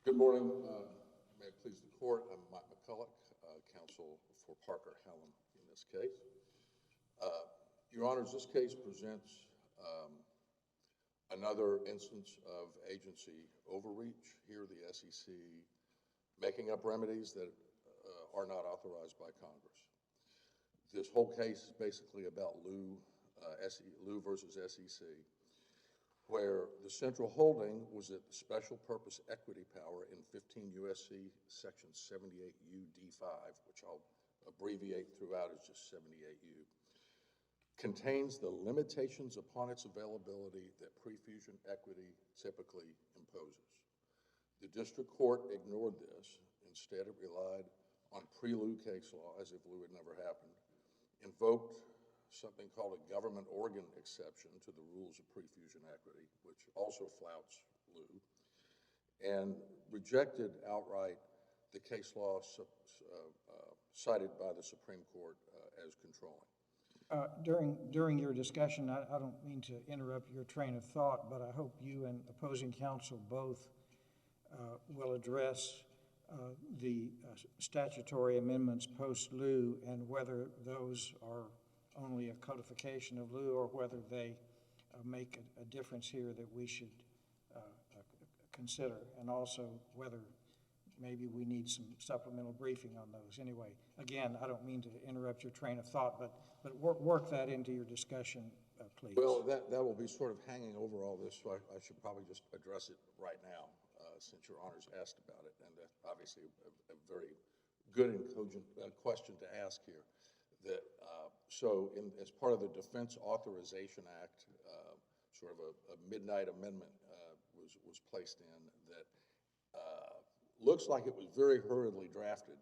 Good morning. May it please the court, I'm McColloch, counsel for Parker Hallam in this case. Your Honors, this case presents another instance of agency overreach. Here the SEC making up remedies that are not authorized by Congress. This whole case is basically about Lew versus SEC, where the central holding was that the special purpose equity power in 15 U.S.C. section 78U D5, which I'll abbreviate throughout as just 78U, contains the limitations upon its availability that pre-fusion equity typically imposes. The district court ignored this. Instead, it relied on pre-Lew case law as if Lew had never happened, invoked something called a government organ exception to the rules of pre-fusion equity, which also flouts Lew, and rejected outright the case law cited by the Supreme Court as controlling. During your discussion, I don't mean to interrupt your train of thought, but I hope you and opposing counsel both will address the statutory amendments post-Lew and whether those are only a codification of Lew or whether they make a difference here that we should consider, and also whether maybe we need some supplemental briefing on those. Anyway, again, I don't mean to interrupt your train of thought, but work that into your discussion, please. Well, that will be sort of hanging over all this, so I should probably just address it right now, since your Honors asked about it, and that's obviously a very good and cogent question to ask here. That as part of the Defense Authorization Act, sort of a midnight amendment was placed in that looks like it was very hurriedly drafted.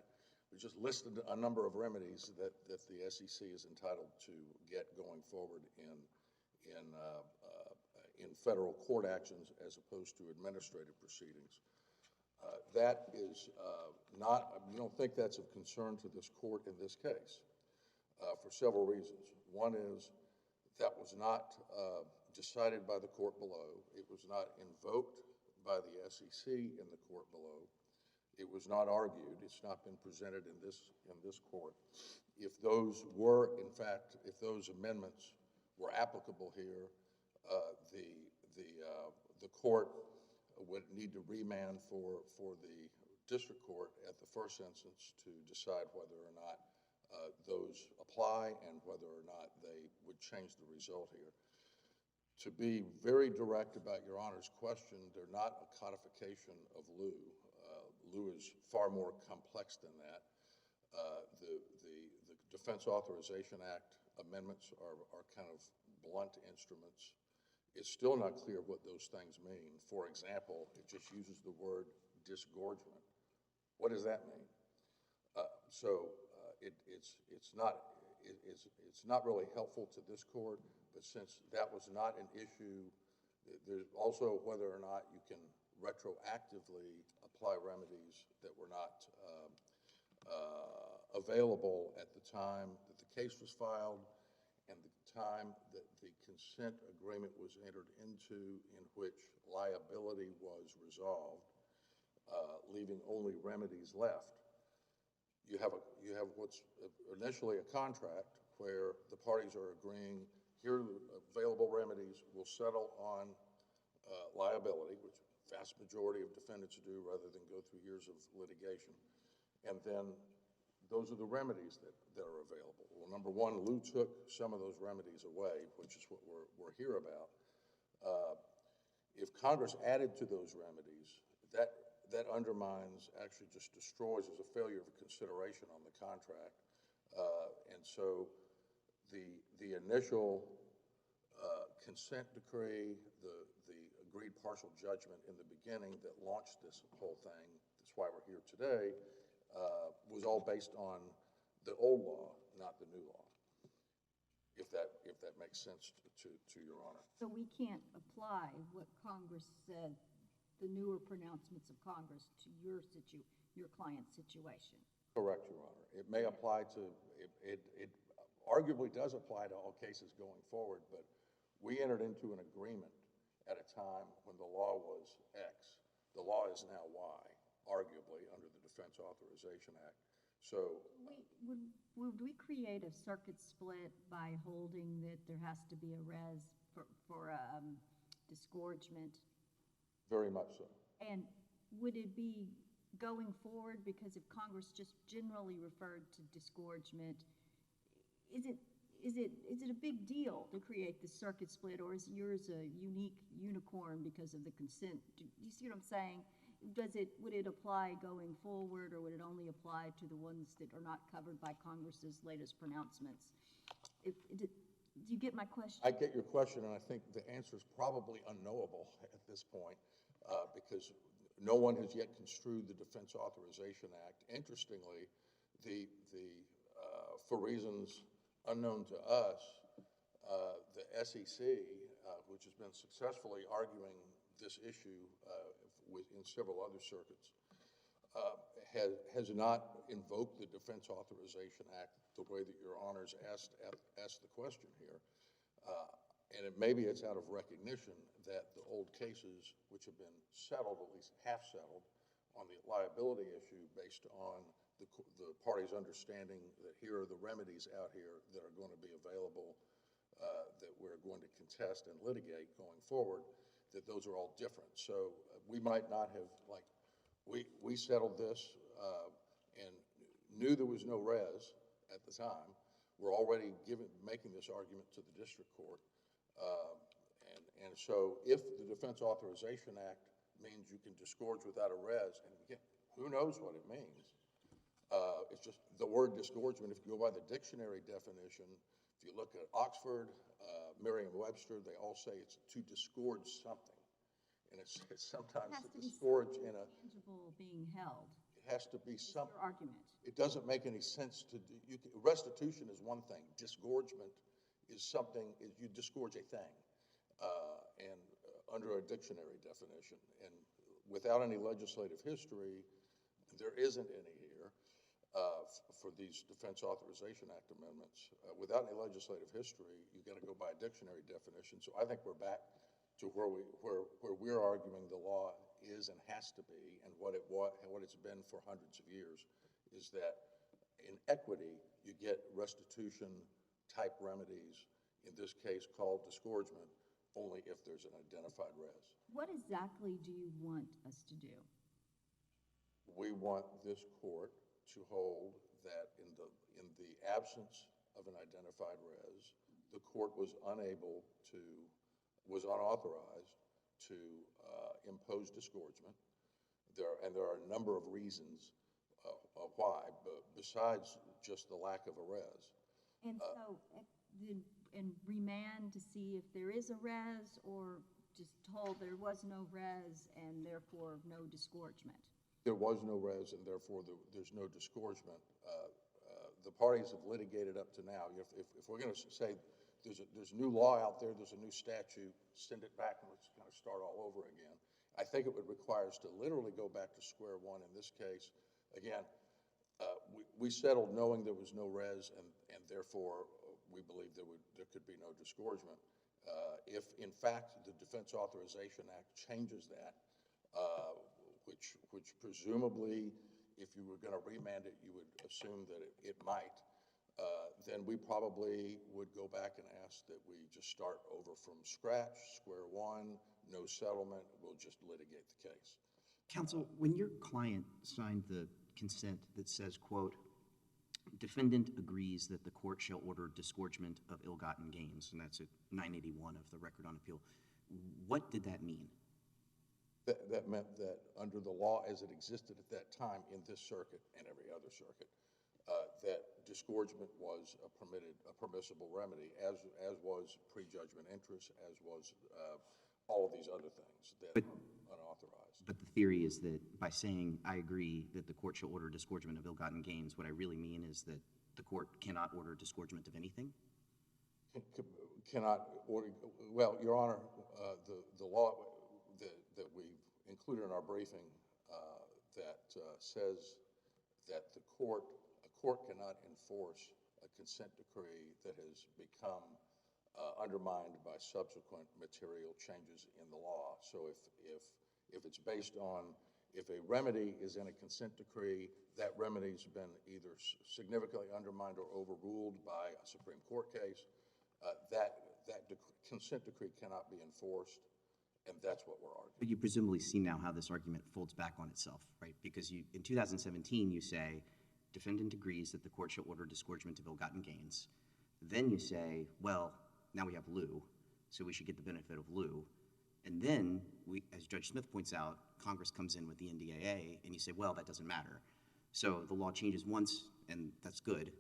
We just listed a number of remedies that the SEC is entitled to get going forward in federal court actions as opposed to administrative proceedings. That is not, we don't think that's of concern to this court in this case for several reasons. One is that was not decided by the court below. It was not invoked by the SEC in the court below. It was not argued. It's not been presented in this court. If those were, in fact, if those amendments were applicable here, the court would need to remand for the district court at the first instance to decide whether or not those apply and whether or not they would change the result here. To be very direct about your Honor's question, they're not a codification of Lew. Lew is far more complex than that. The Defense Authorization Act amendments are kind of blunt instruments. It's still not clear what those things mean. For example, it just uses the word disgorgement. What does that mean? It's not really helpful to this court, but since that was not an issue, there's also whether or not you can retroactively apply remedies that were not available at the time that the case was filed and the time that the consent agreement was entered into, in which liability was resolved, leaving only remedies left. You have what's initially a contract where the parties are agreeing, here are the available remedies, we'll settle on liability, which the vast majority of defendants do rather than go through years of litigation. And then those are the remedies that are available. Well, number one, Lew took some of those remedies away, which is what we're here about. If Congress added to those remedies, that undermines, actually just destroys as a failure of consideration on the contract. And so the initial consent decree, the agreed partial judgment in the beginning that launched this whole thing, that's why we're here today, was all based on the old law, not the new law, if that makes sense to your Honor. So we can't apply what Congress said, the newer pronouncements of Congress, to your client's situation? Correct, Your Honor. It may apply to, it arguably does apply to all cases going forward, but we entered into an agreement at a time when the law was X. The law is now Y. arguably, under the Defense Authorization Act. So Would we create a circuit split by holding that there has to be a res for disgorgement? very much so. And would it be going forward, because if Congress just generally referred to disgorgement, is it a big deal to create the circuit split, or is yours a unique unicorn because of the consent? Do you see what I'm saying? Would it apply going forward, or would it only apply to the ones that are not covered by Congress's latest pronouncements? Do you get my question? I get your question, and I think the answer is probably unknowable at this point, because no one has yet construed the Defense Authorization Act. Interestingly, for reasons unknown to us, the SEC, which has been successfully arguing this issue in several other circuits, has not invoked the Defense Authorization Act the way that your honors asked the question here. And maybe it's out of recognition that the old cases, which have been settled, at least half settled, on the liability issue based on the parties' understanding that here are the remedies out here that are going to be available, that we're going to contest and litigate going forward, that those are all different. So we might not have, like, we settled this and knew there was no res at the time. We're already making this argument to the district court. And so if the Defense Authorization Act means you can disgorge without a res, and again, who knows what it means? It's just the word disgorgement. If you go by the dictionary definition, if you look at Oxford, Merriam-Webster, they all say it's to disgorge something. And it's sometimes to disgorge in a... tangible being held. It has to be some... Your argument. It doesn't make any sense to do... restitution is one thing. Disgorgement is something, you disgorge a thing. And under a dictionary definition. And without any legislative history, there isn't any here for these Defense Authorization Act amendments. Without any legislative history, you've got to go by a dictionary definition. So I think we're back to where we're arguing the law is and has to be, and what it's been for hundreds of years, is that in equity, you get restitution-type remedies, in this case called disgorgement, only if there's an identified res. What exactly do you want us to do? We want this court to hold that in the absence of an identified res, the court was unauthorized to impose disgorgement. There are a number of reasons why, but besides just the lack of a res. And so, and remand to see if there is a res, or just told there was no res and therefore no disgorgement? There was no res and therefore there's no disgorgement. The parties have litigated up to now. If we're going to say there's new law out there, there's a new statute, send it back and let's kind of start all over again. I think it would require us to literally go back to square one in this case. Again, we settled knowing there was no res and therefore we believe there could be no disgorgement. If in fact the Defense Authorization Act changes that, which presumably if you were going to remand it, you would assume that it might, then we probably would go back and ask that we just start over from scratch, square one, no settlement, we'll just litigate the case. Counsel, when your client signed the consent that says, quote, defendant agrees that the court shall order disgorgement of ill-gotten gains, and that's at 981 of the record on appeal, what did that mean? That meant that under the law as it existed at that time in this circuit and every other circuit, that disgorgement was a permissible remedy, as was prejudgment interest, as was all of these other things that are unauthorized. But the theory is that by saying I agree that the court shall order disgorgement of ill-gotten gains, what I really mean is that the court cannot order disgorgement of anything? Cannot order, well, Your Honor, the law that we included in our briefing that says that a court cannot enforce a consent decree that has become undermined by subsequent material changes in the law. So if it's based on If a remedy is in a consent decree, that remedy's been either significantly undermined or overruled by a Supreme Court case, consent decree cannot be enforced, and that's what we're arguing. But you presumably see now how this argument folds back on itself, right? Because in 2017, you say, defendant agrees that the court shall order disgorgement of ill-gotten gains. Then you say, well, now we have lieu, so we should get the benefit of lieu. And then, as Judge Smith points out, Congress comes in with the NDAA, and you say, well, that doesn't matter. So the law changes once, and that's good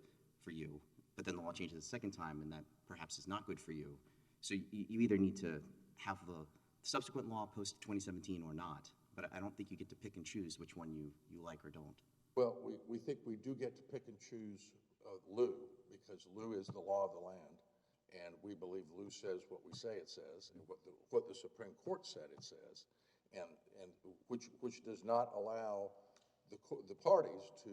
for you, but then the law changes a second time, and that perhaps is not good for you. So you either need to have the subsequent law post-2017 or not, but I don't think you get to pick and choose which one you like or don't. Well, we think we do get to pick and choose lieu, because lieu is the law of the land, and we believe lieu says what we say it says, and what the Supreme Court said it says, and which does not allow the parties to,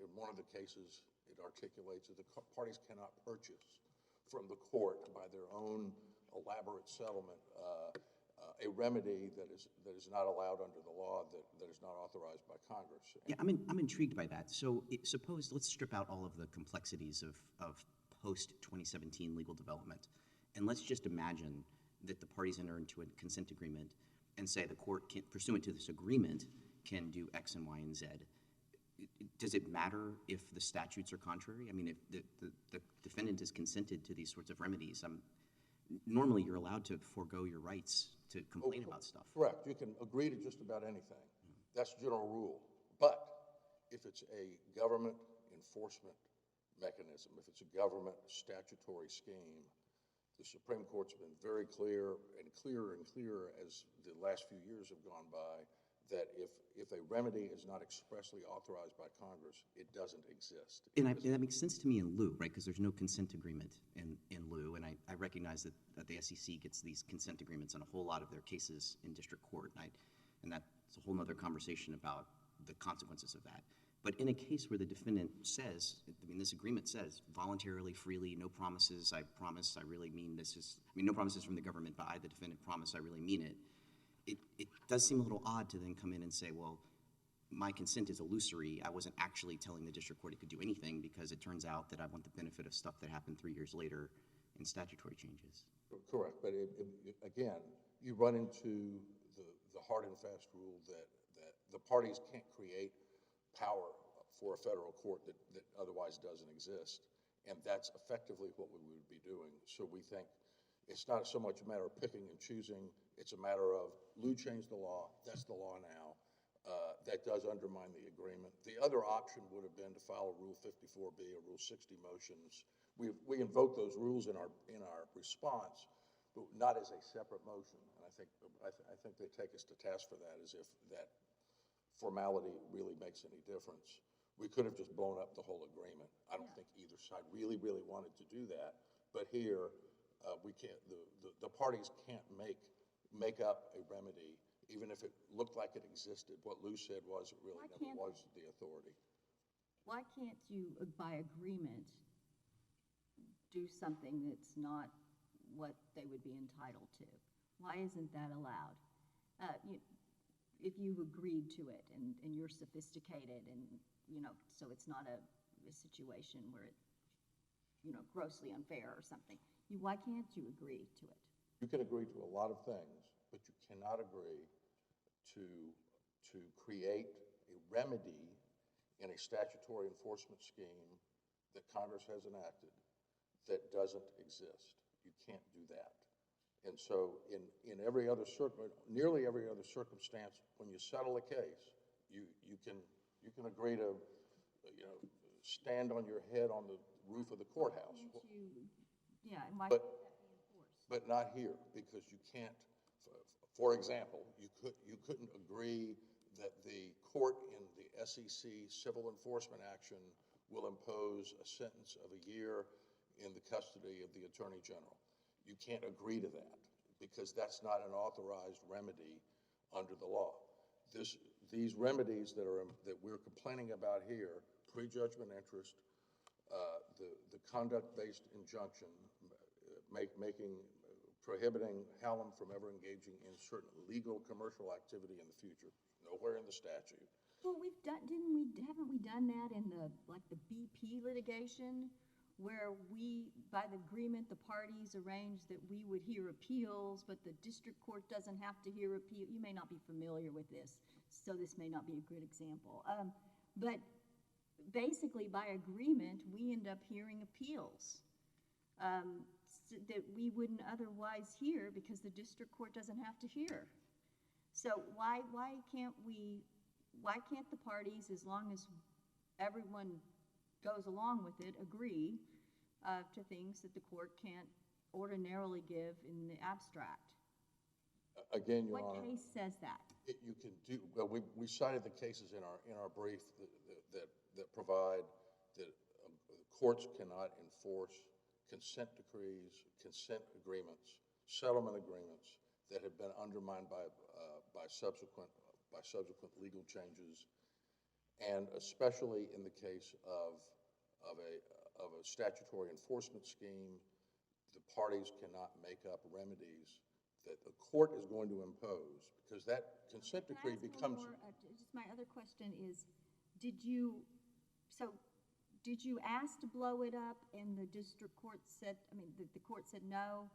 in one of the cases it articulates that the parties cannot purchase from the court by their own elaborate settlement a remedy that is not allowed under the law, that is not authorized by Congress. Yeah, I'm intrigued by that. So suppose, let's strip out all of the complexities of post-2017 legal development, and let's just imagine that the parties enter into a consent agreement and say the court, pursuant to this agreement, can do X and Y and Z. Does it matter if the statutes are contrary? I mean, if the defendant has consented to these sorts of remedies, normally you're allowed to forego your rights to complain about stuff. Correct. You can agree to just about anything. That's the general rule. But if it's a government enforcement mechanism, if it's a government statutory scheme, the Supreme Court's been very clear and clearer as the last few years have gone by, that if a remedy is not expressly authorized by Congress, it doesn't exist. And that makes sense to me in lieu, right? Because there's no consent agreement in lieu, and I recognize that the SEC gets these consent agreements on a whole lot of their cases in district court, and that's a whole other conversation about the consequences of that. But in a case where the defendant says, I mean, this agreement says, voluntarily, freely, no promises, I promise, I really mean this is, I mean, no promises from the government, but I, the defendant, promise, I really mean it. It does seem a little odd to then come in and say, well, my consent is illusory. I wasn't actually telling the district court it could do anything because it turns out that I want the benefit of stuff that happened 3 years later in statutory changes. Correct, but again, you run into the hard and fast rule that the parties can't create power for a federal court that otherwise doesn't exist, and that's effectively what we would be doing. So we think it's not so much a matter of picking and choosing, it's a matter of lieu changed the law, that's the law now. That does undermine the agreement. The other option would have been to file a Rule 54B or Rule 60 motions. We invoke those rules in our response, but not as a separate motion. And I think they take us to task for that, as if that formality really makes any difference. We could have just blown up the whole agreement. I don't think either side really wanted to do that. But here, we can't. The parties can't make up a remedy, even if it looked like it existed. What Lou said was it really never was the authority. Why can't you, by agreement, do something that's not what they would be entitled to? Why isn't that allowed? If you've agreed to it and you're sophisticated and, so it's not a situation where it's, grossly unfair or something. Why can't you agree to it? You can agree to a lot of things, but you cannot agree to create a remedy in a statutory enforcement scheme that Congress has enacted that doesn't exist. You can't do that. And so in nearly every other circumstance, when you settle a case, you can agree to stand on your head on the roof of the courthouse. Why can't that be enforced? But not here, because you can't. For example, you couldn't agree that the court in the SEC civil enforcement action will impose a sentence of a year in the custody of the Attorney General. You can't agree to that because that's not an authorized remedy under the law. These remedies that we're complaining about here, prejudgment interest, the conduct-based injunction, making prohibiting Hallam from ever engaging in certain legal commercial activity in the future. Nowhere in the statute. Well, haven't we done that in the BP litigation, where by the agreement, the parties arranged that we would hear appeals, but the district court doesn't have to hear appeal. You may not be familiar with this, so this may not be a good example. But basically, by agreement, we end up hearing appeals that we wouldn't otherwise hear because the district court doesn't have to hear. So why can't the parties, as long as everyone goes along with it, agree to things that the court can't ordinarily give in the abstract? Again, Your Honor. What case says that? You can do, well, we cited the cases in our brief that provide that courts cannot enforce consent decrees, consent agreements, settlement agreements that have been undermined by subsequent legal changes, and especially in the case of a statutory enforcement scheme, the parties cannot make up remedies that the court is going to impose, because that consent decree becomes. Just my other question is, did you ask to blow it up and the district court said, the court said no,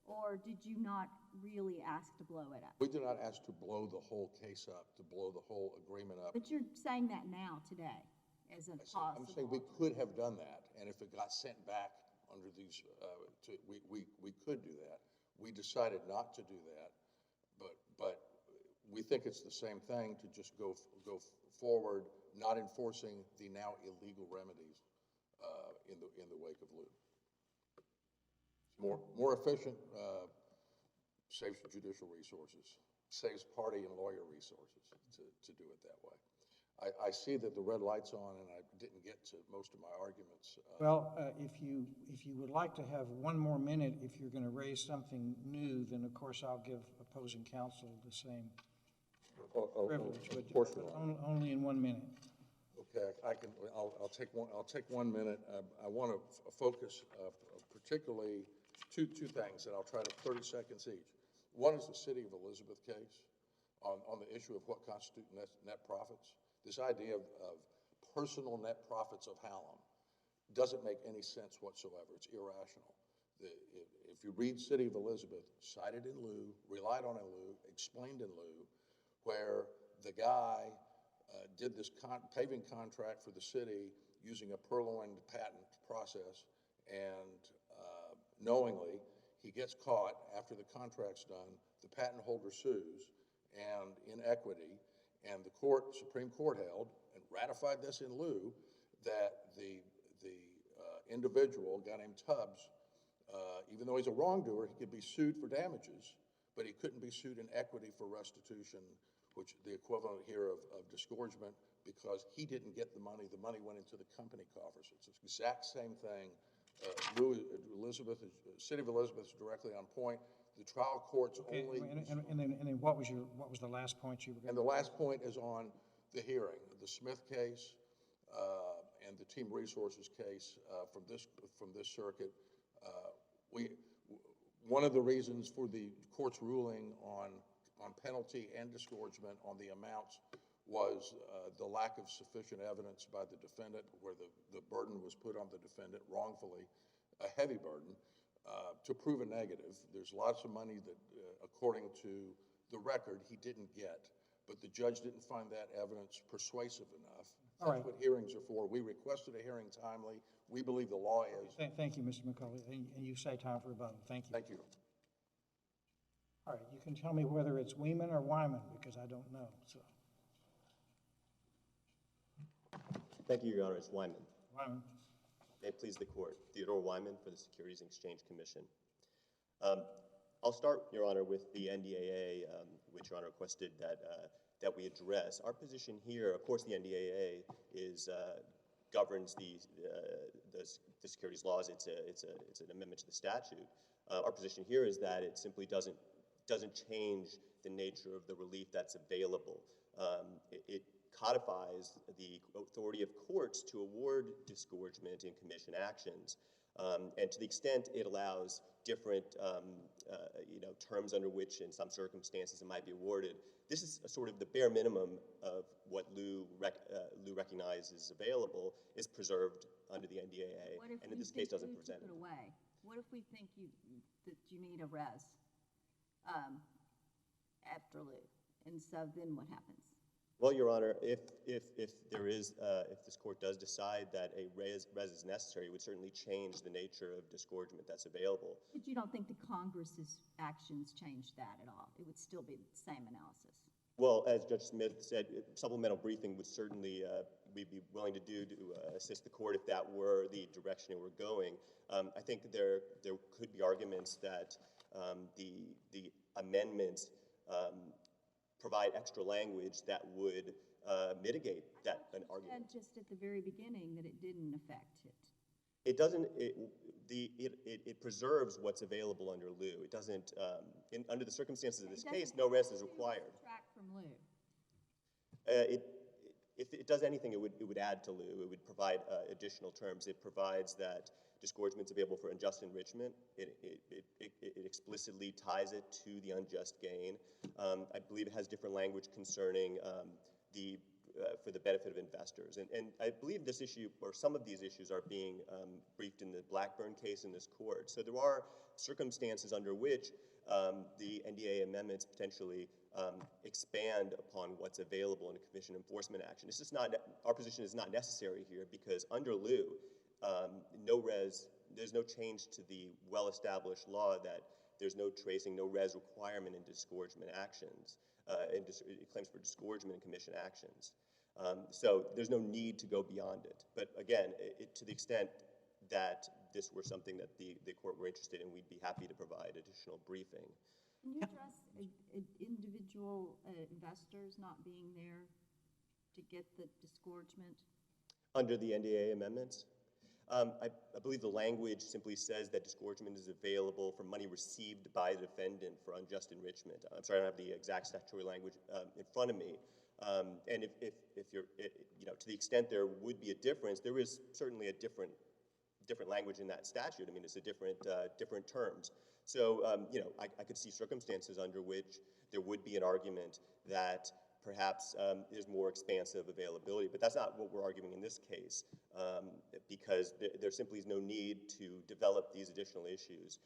or did you not really ask to blow it up? We did not ask to blow the whole case up, to blow the whole agreement up. But you're saying that now, today, as a possible. I'm saying we could have done that, and if it got sent back under these, we could do that. We decided not to do that, but we think it's the same thing to just go forward, not enforcing the now illegal remedies in the wake of Lew. More efficient, saves judicial resources, saves party and lawyer resources to do it that way. I see that the red light's on, and I didn't get to most of my arguments. Well, if you would like to have one more minute, if you're going to raise something new, then of course I'll give opposing counsel the same privilege, but only in 1 minute. Okay, I'll take 1 minute. I want to focus particularly two things, and I'll try to 30 seconds each. One is the City of Elizabeth case on the issue of what constitutes net profits. This idea of personal net profits of Hallam doesn't make any sense whatsoever. It's irrational. If you read City of Elizabeth, cited in Lew, relied on in Lew, explained in Lew, where the guy did this paving contract for the city using a purloined patent process, and knowingly, he gets caught after the contract's done, the patent holder sues, and in equity, and the Supreme Court held and ratified this in Lew, that the individual, a guy named Tubbs, even though he's a wrongdoer, he could be sued for damages, but he couldn't be sued in equity for restitution, which the equivalent here of disgorgement, because he didn't get the money. The money went into the company coffers. It's the exact same thing. City of Elizabeth is directly on point. The trial courts only. And then what was the last point you were going to? And the last point is on the hearing, the Smith case and the Team Resources case from this circuit. One of the reasons for the court's ruling on penalty and disgorgement on the amounts was the lack of sufficient evidence by the defendant, where the burden was put on the defendant wrongfully, a heavy burden, to prove a negative. There's lots of money that, according to the record, he didn't get, but the judge didn't find that evidence persuasive enough. That's what hearings are for. We requested a hearing timely. We believe the law is. Thank you, Mr. McColloch. And you say time for rebuttal. Thank you. Thank you. All right, you can tell me whether it's Weiman or Weiman, because I don't know. So. Thank you, Your Honor. It's Weiman. Weiman. May it please the Court. Theodore Weiman for the Securities and Exchange Commission. I'll start, Your Honor, with the NDAA, which Your Honor requested that we address. Our position here, of course, the NDAA governs the securities laws. It's an amendment to the statute. Our position here is that it simply doesn't change the nature of the relief that's available. It codifies the authority of courts to award disgorgement in commission actions. And to the extent it allows different terms under which, in some circumstances, it might be awarded. This is sort of the bare minimum of what Liu recognizes available is preserved under the NDAA, and in this case doesn't present it. Away? What if we think that you need a res after Liu, and so then what happens? Well, Your Honor, if this court does decide that a res is necessary, it would certainly change the nature of disgorgement that's available. But you don't think the Congress's actions change that at all? It would still be the same analysis? Well, as Judge Smith said, supplemental briefing would certainly we'd be willing to do to assist the court if that were the direction it were going. I think there could be arguments that the amendments provide extra language that would mitigate that an argument. You said just at the very beginning that it didn't affect it. It doesn't. It preserves what's available under Liu. It doesn't. Under the circumstances of this case, no res is required. Subtract from Liu. If it does anything, it would add to Liu. It would provide additional terms. It provides that disgorgement is available for unjust enrichment. It explicitly ties it to the unjust gain. I believe it has different language concerning for the benefit of investors. And I believe this issue, or some of these issues, are being briefed in the Blackburn case in this court. So there are circumstances under which the NDA amendments potentially expand upon what's available in a commission enforcement action. It's just not, our position is not necessary here because under Liu, there's no change to the well-established law that there's no tracing, no res requirement in disgorgement actions, claims for disgorgement in commission actions. So there's no need to go beyond it. But again, to the extent that this were something that the court were interested in, we'd be happy to provide additional briefing. Can you address individual investors not being there to get the disgorgement? Under the NDA amendments? I believe the language simply says that disgorgement is available for money received by the defendant for unjust enrichment. I'm sorry, I don't have the exact statutory language in front of me. And if you're, to the extent there would be a difference, there is certainly a different language in that statute. I mean, it's a different terms. So, I could see circumstances under which there would be an argument that perhaps there's more expansive availability, but that's not what we're arguing in this case, because there simply is no need to develop these additional issues.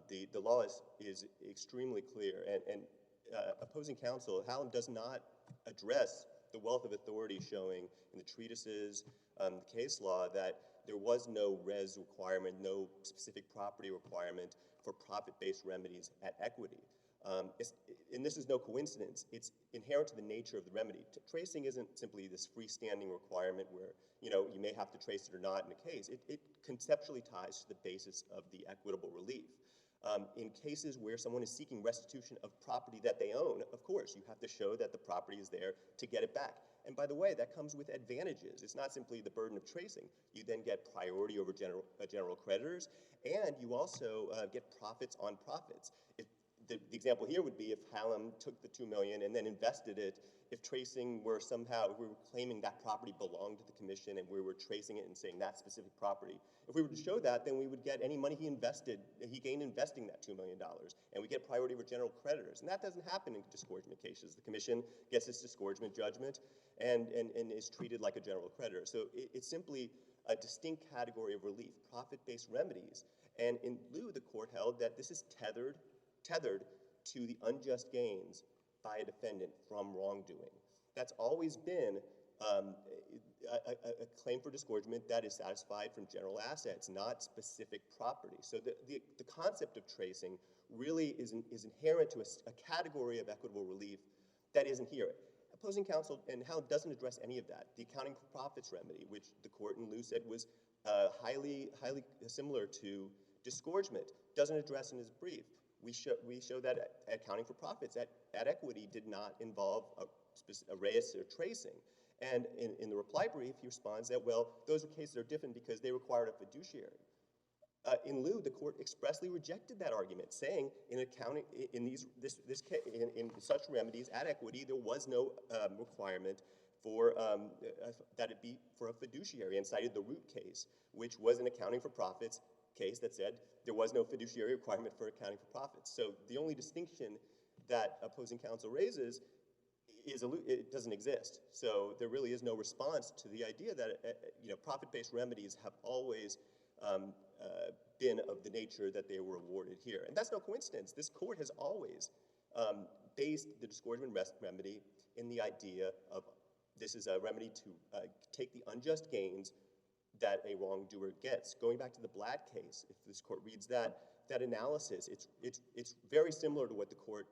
The law is extremely clear, and opposing counsel, Hallam does not address the wealth of authority showing in the treatises, the case law, that there was no res requirement, no specific property requirement for profit-based remedies at equity. And this is no coincidence. It's inherent to the nature of the remedy. Tracing isn't simply this freestanding requirement where, you may have to trace it or not in a case. It conceptually ties to the basis of the equitable relief. In cases where someone is seeking restitution of property that they own, of course, you have to show that the property is there to get it back. And by the way, that comes with advantages. It's not simply the burden of tracing. You then get priority over general creditors, and you also get profits on profits. The example here would be if Hallam took the $2 million and then invested it, if tracing were somehow, if we were claiming that property belonged to the commission and we were tracing it and saying that specific property, if we were to show that, then we would get any money he gained investing that $2 million, and we get priority over general creditors. And that doesn't happen in disgorgement cases. The commission gets its disgorgement judgment and is treated like a general creditor. So it's simply a distinct category of relief, profit-based remedies. And in lieu, the court held that this is tethered to the unjust gains by a defendant from wrongdoing. That's always been a claim for disgorgement that is satisfied from general assets, not specific property. So the concept of tracing really is inherent to a category of equitable relief that isn't here. Opposing counsel and Hallam doesn't address any of that. The accounting for profits remedy, which the court in lieu said was highly similar to disgorgement, doesn't address in his brief. We show that accounting for profits at equity did not involve a res or tracing. And in the reply brief, he responds that, well, those cases are different because they required a fiduciary. In lieu, the court expressly rejected that argument, saying in accounting in such remedies at equity, there was no requirement for that it be for a fiduciary, and cited the Root case, which was an accounting for profits case that said there was no fiduciary requirement for accounting for profits. So the only distinction that opposing counsel raises is it doesn't exist. So there really is no response to the idea that profit-based remedies have always been of the nature that they were awarded here. And that's no coincidence. This court has always based the disgorgement remedy in the idea of this is a remedy to take the unjust gains that a wrongdoer gets. Going back to the Blatt case, if this court reads that analysis, it's very similar to what the court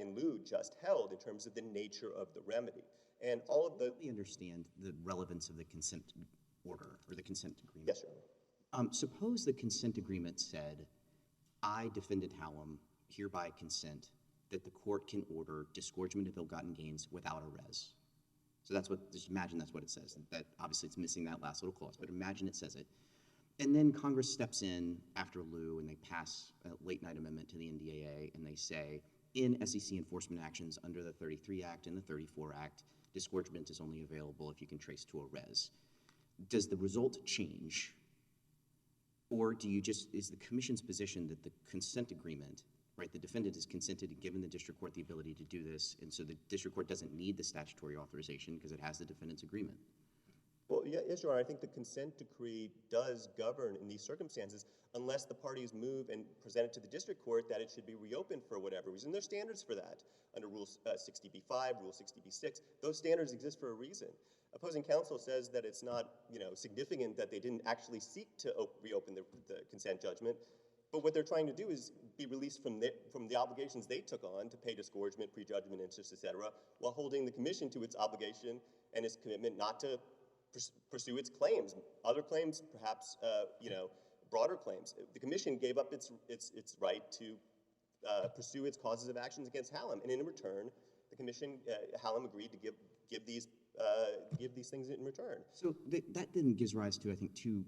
in Liu just held in terms of the nature of the remedy. And all of the— Let me understand the relevance of the consent order or the consent agreement. Yes, sir. Suppose the consent agreement said, I, defendant Hallam, hereby consent that the court can order disgorgement of ill-gotten gains without a res. So that's what, just imagine that's what it says. That obviously it's missing that last little clause, but imagine it says it. And then Congress steps in after Liu and they pass a late-night amendment to the NDAA and they say, in SEC enforcement actions under the 33 Act and the 34 Act, disgorgement is only available if you can trace to a res. Does the result change? Or do you just, is the commission's position that the consent agreement, right, the defendant has consented and given the district court the ability to do this, and so the district court doesn't need the statutory authorization because it has the defendant's agreement? Well, yes, Your Honor, I think the consent decree does govern in these circumstances unless the parties move and present it to the district court that it should be reopened for whatever reason. There's standards for that under Rule 60b-5, Rule 60b-6. Those standards exist for a reason. Opposing counsel says that it's not, significant that they didn't actually seek to reopen the consent judgment, but what they're trying to do is be released from the obligations they took on to pay disgorgement, prejudgment interest, et cetera, while holding the commission to its obligation and its commitment not to pursue its claims. Other claims, perhaps, broader claims. The commission gave up its right to pursue its causes of actions against Hallam, and in return, the commission, Hallam agreed to give these things in return. So that then gives rise to, I think, two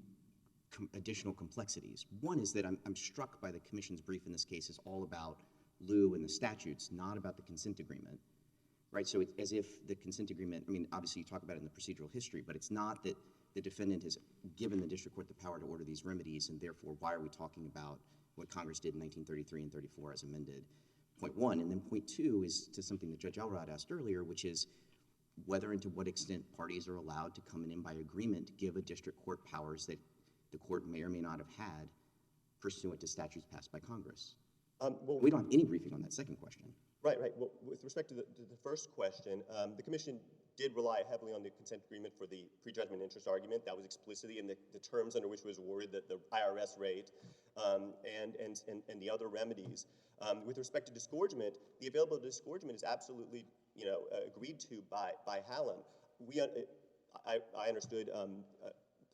additional complexities. One is that I'm struck by the commission's brief in this case is all about Liu and the statutes, not about the consent agreement. Right, so it's as if the consent agreement, I mean, obviously you talk about it in the procedural history, but it's not that the defendant has given the district court the power to order these remedies, and therefore why are we talking about what Congress did in 1933 and 34 as amended, point one. And then point two is to something that Judge Elrod asked earlier, which is whether and to what extent parties are allowed to come in by agreement to give a district court powers that the court may or may not have had pursuant to statutes passed by Congress. We don't have any briefing on that second question. Right. Well, with respect to the first question, the commission did rely heavily on the consent agreement for the prejudgment interest argument. That was explicitly in the terms under which it was awarded the IRS rate and the other remedies. With respect to disgorgement, the availability of disgorgement is absolutely agreed to by Hallam. I understood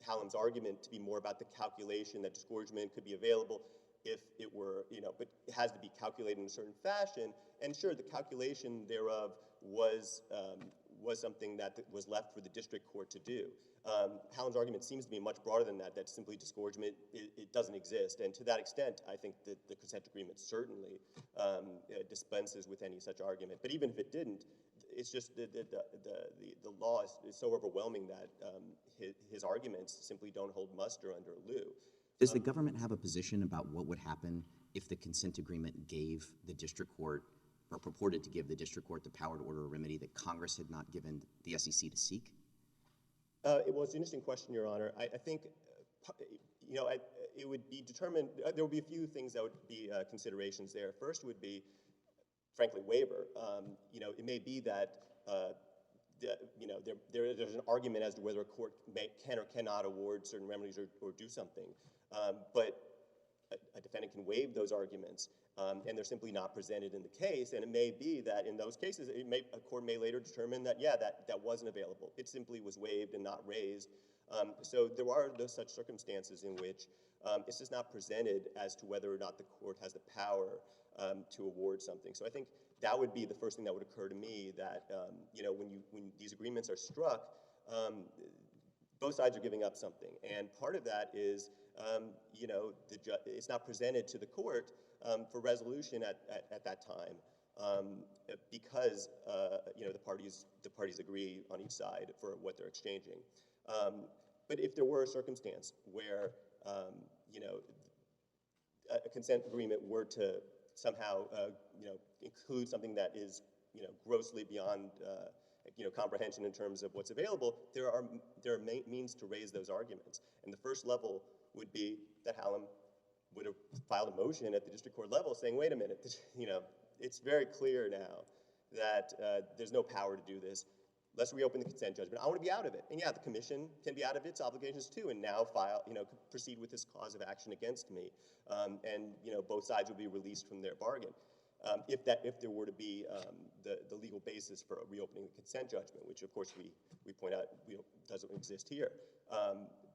Hallam's argument to be more about the calculation that disgorgement could be available if it were, but it has to be calculated in a certain fashion. And sure, the calculation thereof was something that was left for the district court to do. Hallam's argument seems to be much broader than that simply disgorgement, it doesn't exist. And to that extent, I think that the consent agreement certainly dispenses with any such argument. But even if it didn't, it's just the law is so overwhelming that his arguments simply don't hold muster under Liu. Does the government have a position about what would happen if the consent agreement gave the district court, or purported to give the district court the power to order a remedy that Congress had not given the SEC to seek? It was an interesting question, Your Honor. I think, it would be determined, there would be a few things that would be considerations there. First would be, frankly, waiver. It may be that, there's an argument as to whether a court can or cannot award certain remedies or do something. But a defendant can waive those arguments, and they're simply not presented in the case. And it may be that in those cases, a court may later determine that, that wasn't available. It simply was waived and not raised. So there are such circumstances in which it's just not presented as to whether or not the court has the power to award something. So I think that would be the first thing that would occur to me, that when these agreements are struck, both sides are giving up something. And part of that is, it's not presented to the court for resolution at that time because, the parties agree on each side for what they're exchanging. But if there were a circumstance where, a consent agreement were to somehow, include something that is, grossly beyond, comprehension in terms of what's available, there are means to raise those arguments. And the first level would be that Hallam would have filed a motion at the district court level saying, wait a minute, it's very clear now that there's no power to do this. Let's reopen the consent judgment. I want to be out of it. And yeah, the commission can be out of its obligations too, and now proceed with this cause of action against me. And both sides would be released from their bargain. If there were to be the legal basis for reopening the consent judgment, which of course we point out doesn't exist here.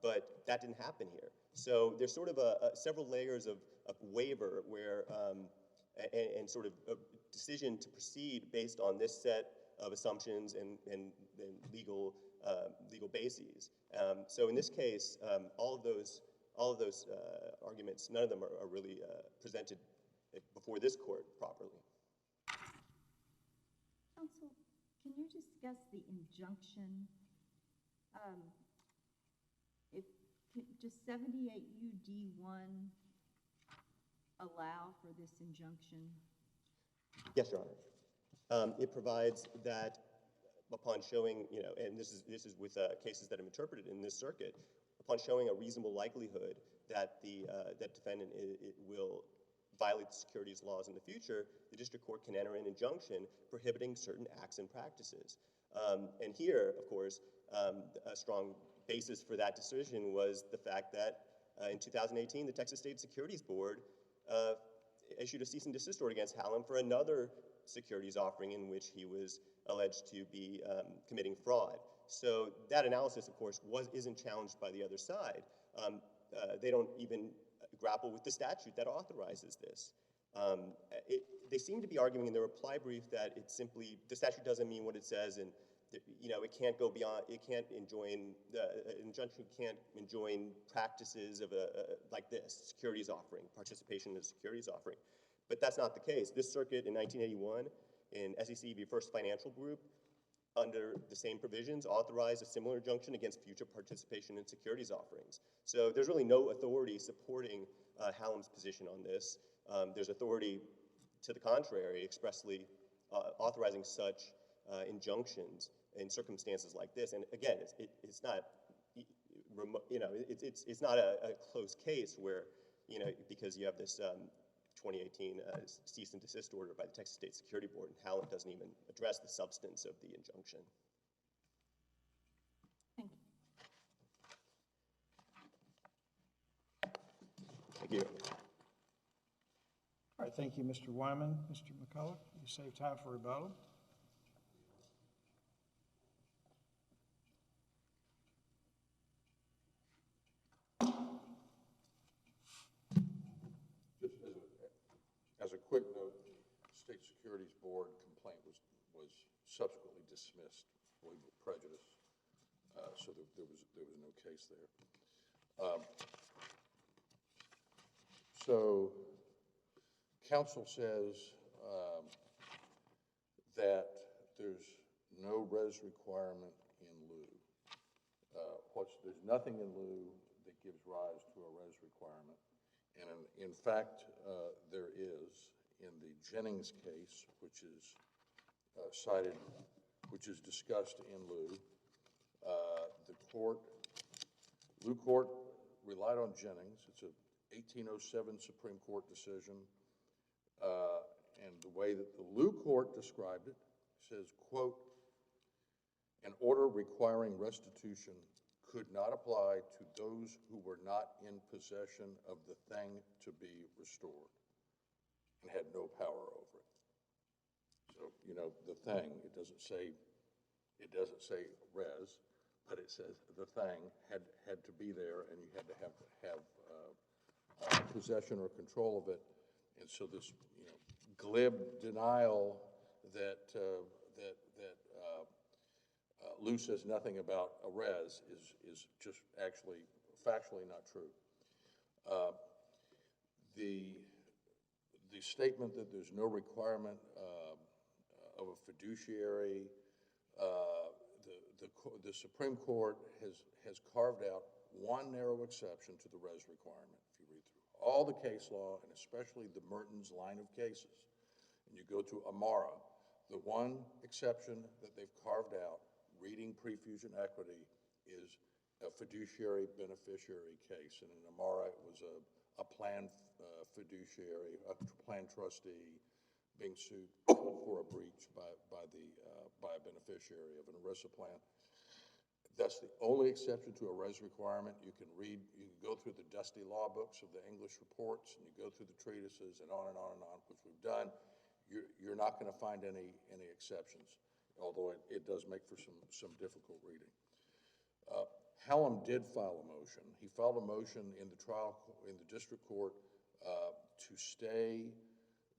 But that didn't happen here. So there's sort of several layers of waiver where, and sort of a decision to proceed based on this set of assumptions and legal bases. So in this case, all of those arguments, none of them are really presented before this court properly. Counsel, can you discuss the injunction? Does 78 UD1 allow for this injunction? Yes, Your Honor. It provides that upon showing, and this is with cases that have interpreted in this circuit, upon showing a reasonable likelihood that that defendant will violate the securities laws in the future, the district court can enter an injunction prohibiting certain acts and practices. And here, of course, a strong basis for that decision was the fact that in 2018, the Texas State Securities Board issued a cease and desist order against Hallam for another securities offering in which he was alleged to be committing fraud. So that analysis, of course, isn't challenged by the other side. They don't even grapple with the statute that authorizes this. They seem to be arguing in their reply brief that the statute doesn't mean what it says, and it can't go beyond, it can't enjoin, an injunction can't enjoin practices of like this, securities offering, participation in a securities offering. But that's not the case. This circuit in 1981 in SEC v. First Financial Group, under the same provisions, authorized a similar injunction against future participation in securities offerings. So there's really no authority supporting Hallam's position on this. There's authority to the contrary, expressly authorizing such injunctions in circumstances like this. And again, it's not it's not a close case where because you have this 2018 cease and desist order by the Texas State Security Board, and Hallam doesn't even address the substance of the injunction. Thank you. Thank you. All right, thank you, Mr. Weiman. Mr. McColloch, you save time for rebuttal. As a quick note, the State Securities Board complaint was subsequently dismissed, I believe with prejudice, so there was no case there. So counsel says that there's no res requirement in lieu. There's nothing in lieu that gives rise to a res requirement. And in fact, there is in the Jennings case, which is cited, which is discussed in lieu. The lieu court relied on Jennings. It's a 1807 Supreme Court decision. And the way that the lieu court described it says, quote, an order requiring restitution could not apply to those who were not in possession of the thing to be restored and had no power over it. So, the thing, it doesn't say res, but it says the thing had to be there, and you had to have possession or control of it. And so this, glib denial that Lou says nothing about a res is just actually factually not true. The statement that there's no requirement of a fiduciary, the Supreme Court has carved out one narrow exception to the res requirement. If you read through all the case law, and especially the Mertens line of cases, and you go to Amara, the one exception that they've carved out, reading pre-fusion equity, is a fiduciary beneficiary case. And in Amara, it was a planned fiduciary, a planned trustee being sued for a breach by a beneficiary of an ERISA plan. That's the only exception to a res requirement. You can go through the dusty law books of the English reports, and you go through the treatises, and on and on and on, which we've done. You're not going to find any exceptions, although it does make for some difficult reading. Hallam did file a motion. He filed a motion in the district court to stay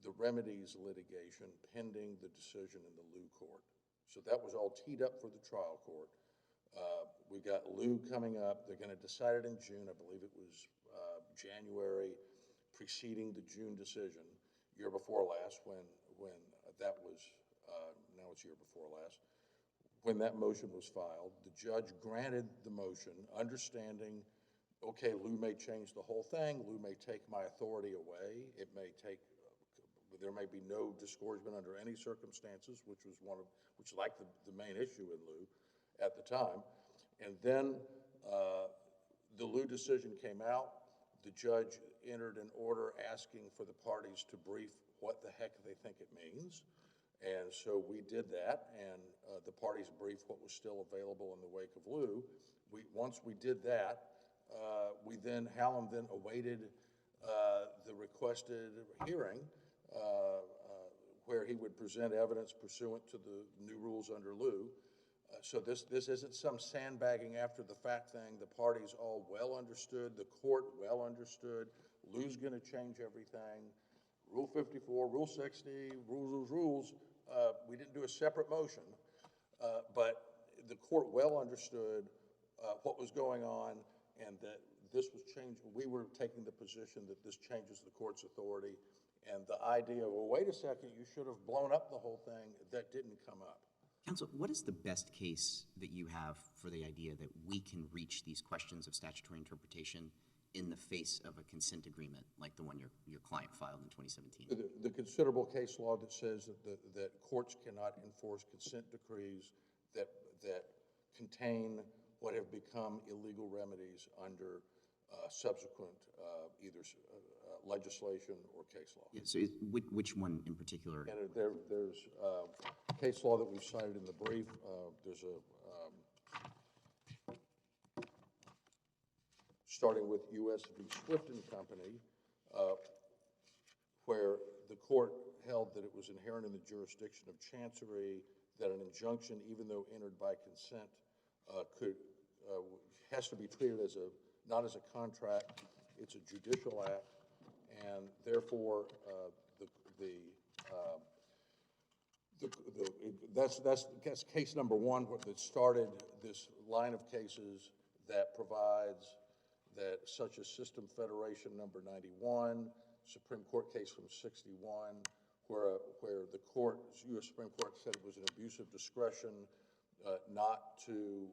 the remedies litigation pending the decision in the Liu court. So that was all teed up for the trial court. We've got Liu coming up. They're going to decide it in June. I believe it was January preceding the June decision, year before last, when that was, now it's year before last, when that motion was filed. The judge granted the motion, understanding, okay, Liu may change the whole thing. Liu may take my authority away. It may take, there may be no disgorgement under any circumstances, which was like the main issue in Liu at the time. And then the Liu decision came out. The judge entered an order asking for the parties to brief what the heck they think it means. And so we did that, and the parties briefed what was still available in the wake of Liu. Once we did that, Hallam then awaited the requested hearing where he would present evidence pursuant to the new rules under Liu. So this isn't some sandbagging after the fact thing. The parties all well understood, the court well understood, Liu's going to change everything. Rule 54, Rule 60, rules. We didn't do a separate motion, but the court well understood what was going on and that this was changed. We were taking the position that this changes the court's authority, and the idea of, well, wait a second, you should have blown up the whole thing, that didn't come up. Counsel, what is the best case that you have for the idea that we can reach these questions of statutory interpretation in the face of a consent agreement like the one your client filed in 2017? The considerable case law that says that courts cannot enforce consent decrees that contain what have become illegal remedies under subsequent either legislation or case law. Yeah, so which one in particular? And there's case law that we've cited in the brief. There's starting with U.S. v. Swift and Company, where the court held that it was inherent in the jurisdiction of chancery that an injunction, even though entered by consent, has to be treated as not as a contract. It's a judicial act, and therefore that's case number one that started this line of cases that provides that such as System Federation number 91, Supreme Court case from 61, where the U.S. Supreme Court said it was an abuse of discretion not to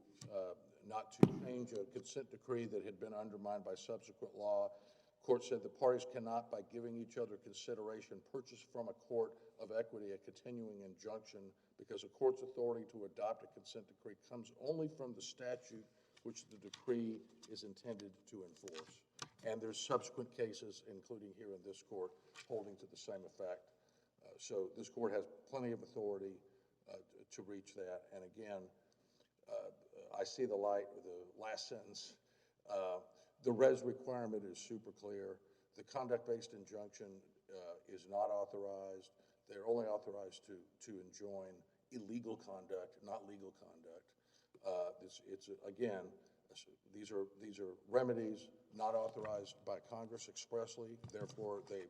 change a consent decree that had been undermined by subsequent law. Court said the parties cannot, by giving each other consideration, purchase from a court of equity a continuing injunction because a court's authority to adopt a consent decree comes only from the statute which the decree is intended to enforce. And there's subsequent cases, including here in this court, holding to the same effect. So this court has plenty of authority to reach that. And again, I see the light, the last sentence. The res requirement is super clear. The conduct-based injunction is not authorized. They're only authorized to enjoin illegal conduct, not legal conduct. Again, these are remedies not authorized by Congress expressly. Therefore, they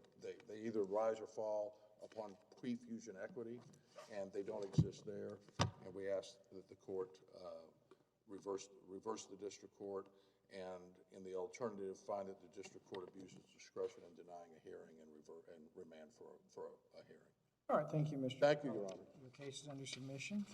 either rise or fall upon pre-fusion equity, and they don't exist there. And we ask that the court reverse the district court, and in the alternative, find that the district court abuses discretion in denying a hearing and remand for a hearing. All right, thank you, Mr. Thank you, Your Honor. The case is under submission.